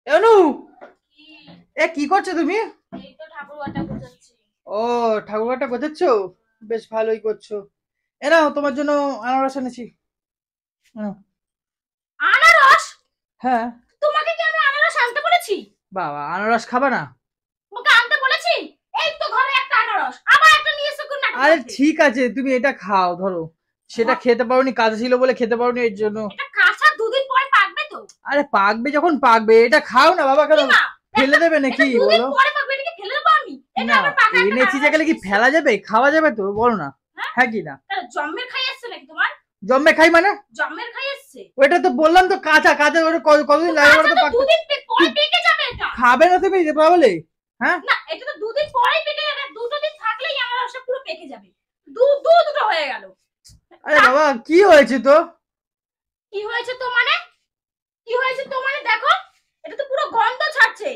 অনু, কি? কি করছো তুমি? এই তো ঠাকুরঘরটা গোছাচ্ছি। ও, ঠাকুরঘরটা গোছাচ্ছো? বেশ ভালোই করছো। নাও তোমার জন্য আনারস এনেছি। নাও। আনারস? হ্যাঁ। তোমাকে কি আমি আনারস আনতে বলেছি? বাবা, আনারস খাবা না? ওকে আনতে বলেছি? এই তো ঘরে একটা আনারস, আবার একটা নিয়ে এসে কোন নাটক আরে করছে? ঠিক আছে, তুমি এটা খাও, ধরো। সেটা খেতে পারোনি, কাঁচা ছিল বলে খেতে পারোনি, এর জন্য। এটা কাঁচা দুদিন পরে পাকবে তো। আরে পাকবে যখন পাকবে, এটা খাও না বাবা, কেন কি মা? ফেলে এটা দেবে এটা নাকি দুদিন বলো? পরে পাকবে, এটাকে ফেলে দেবো আমি? এটা না, আবার পাকা একটা এনেছি যে আনারস গেলে কি নিয়ে এসেছে। ফেলা যাবে? খাওয়া যাবে তো, বলো না। হ্যাঁ? হ্যাঁ কি না? তাহলে জম্মের খাই এসছে নাকি তোমার? জম্মে খাই মানে? জম্মের খাই এসছে? ওইটা তো বললাম তো, কাঁচা কাঁচা, ওটা তো কতদিন লাগে কাঁচা ওটা তো তো পাকতে। দুদিন পরে পেকে যাবে এটা। খাবে না তুমি বলে? হ্যাঁ। না, এটা তো দুদিন পরেই পেকে যাবে, দুটো দিন থাকলেই আনারসটা পুরো পেকে যাবে। দুটো হয়ে গেল। আরে বাবা, কি হয়েছে তো? কি হয়েছে তো মানে? কি হয়েছে তো মানে দেখো, এটা তো পুরো গন্ধ ছাড়ছে।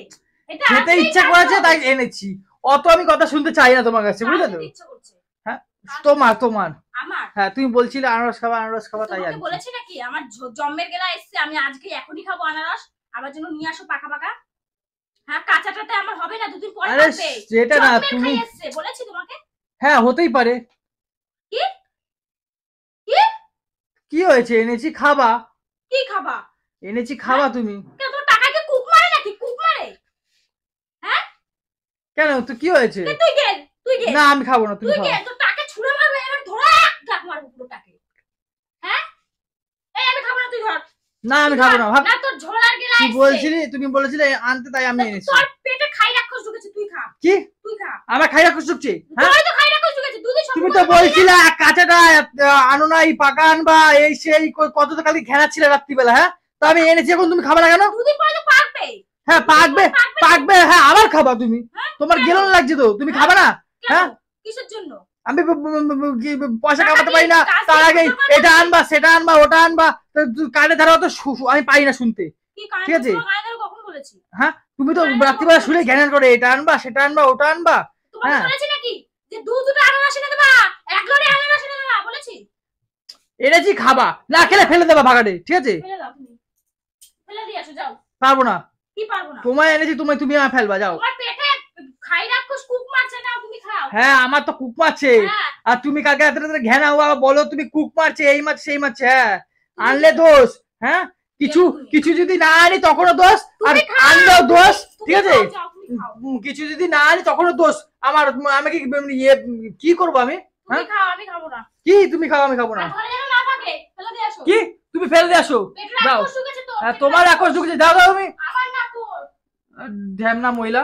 এটা খেতে আজকেই ইচ্ছা কাটতে করেছে হবে। তাই এনেছি। অত আমি কথা শুনতে চাই না তোমার কাছে, কার বুঝলে তো? খেতে ইচ্ছে করছে? হ্যাঁ। কার খেতে তোমার ইচ্ছে? তোমার আমার? হ্যাঁ, তুমি বলছিলে আনারস খাবা, আনারস খাবা, তাই তোমাকে আনছি। বলেছি নাকি আমার জম্মের গেলা এসছে, আমি আজকে এখনই খাবো আনারস? আমার জন্য নিয়ে আসো পাকা পাকা। হ্যাঁ, কাঁচাটাতে আমার হবে না, দুদিন পরে আরে পাকবে। সেটা না জম্মের তুমি। খাই এসছে বলেছি তোমাকে। হ্যাঁ, হতেই পারে। কি? কি? কি হয়েছে, এনেছি খাবা। কি খাবা? এনেছি হ্যাঁ? খাবা তুমি। কেন তোমার টাকায় কি কুক মারে নাকি? কুক মারে? হ্যাঁ? কেন, তো কি হয়েছে? তুই গে, তুই গে, না, আমি খাবো না, তুমি তুই খাও। গে, তোর টাকে ছুঁড়ে মারবে, এবার ধরে এক লাখ মারবো পুরো টাকে। হ্যাঁ? এই আমি খাবো না, তুই ধর। না, তুই আমি খাবো ধর। না, ভাব। না, তোর ঝোলার গেলা এসছে। তুমি বলেছিলে আনতে, তাই আমি এনেছি। তোর পেটে খাই রাক্ষস ঢুকেছে, তুই খা। কি? তুই খা। আমার খাই রাখো শুকছে? হ্যাঁ। তোরই তো খাই রাক্ষস ঢুকেছে, দুদিন তুমি সম্পর্ক তো করবি না। বলছিলে কাঁচাটা আনো না, এই পাকা আনবা, এই সেই কত তো খালি ঘেরাচ্ছিলে রাত্রিবেলা, হ্যাঁ। তো আমি এনেছি, এখন তুমি খাবে না কেন? দুদিন পরে তো পাকবে। হ্যাঁ, দুদিন পাকবে। পরে পাকবে তো। পাকবে, হ্যাঁ, আবার খাবা তুমি। হ্যাঁ? তোমার কেন? গেলন লাগছে তো, তুমি হ্যাঁ? খাবে না? কেন? হ্যাঁ। কিসের জন্য? আমি পয়সা টাকা কামাতে দিয়ে পারি না, কাজ তার দিয়ে আগে রোজগার করে এটা নাকি? আনবা, সেটা আনবা, ওটা আনবা। কানে ধারা অত আমি পাই না শুনতে। কি কানে ঠিক আছে। তোমার কানে ধরে কখন বলেছি? হ্যাঁ, তুমি তো কানে ধরে কখন রাত্রিবেলা শুনে বলেছি? জ্ঞান করে, এটা আনবা, সেটা আনবা, ওটা আনবা। তোমাকে হ্যাঁ। বলেছি নাকি যে দুটো আনারস এনে দেবা, এক লড়ে আনারস এনে দেবা বলেছি? এনেছি খাবা, না খেলে ফেলে দেবা ভাগাড়ে, ঠিক আছে? ফেলে দাও তুমি। ফেলে দিয়ে আসো যাও। পারবো না। কি পারবো না? তোমায় এনেছি, তুমি আমার ফেলবা, যাও। তোমার পেটে খাই রাক্ষস কুক মারছে না, তুমি খাও। হ্যাঁ, আমার তো কুক মারছে। হ্যাঁ। আর তুমি কালকে রাতে রাতে ঘেনা হওয়া বলো, তুমি কুক মারছে, এই মারছে, সেই মারছে, হ্যাঁ। তুমি আনলে খেলো। দোষ। হ্যাঁ। কিছু খেলো তুমি। কিছু যদি না আনি তখনও দোষ। আর তুমি খাও। আনলেও দোষ। তুমি ঠিক আছে। খাও, যাও তুমি খাও। কিছু যদি না আনি তখনও দোষ। আমার আমি কি ইয়ে কি করবো আমি? তুমি হ্যাঁ। খাও, আমি খাবো না। কি তুমি খাও, আমি খাবো না? আর ঘরে যেন না থাকে, ফেলে দিয়ে আসো। কি? তুমি ফেলে দিয়ে আসো। পেটে দাও। রাক্ষস ঢুকেছে তো। হ্যাঁ, পেটে তোমার রাক্ষস। রাক্ষস ঢুকেছে, দাও দাও তুমি। আমার না তোর। ঢ্যামনা মহিলা।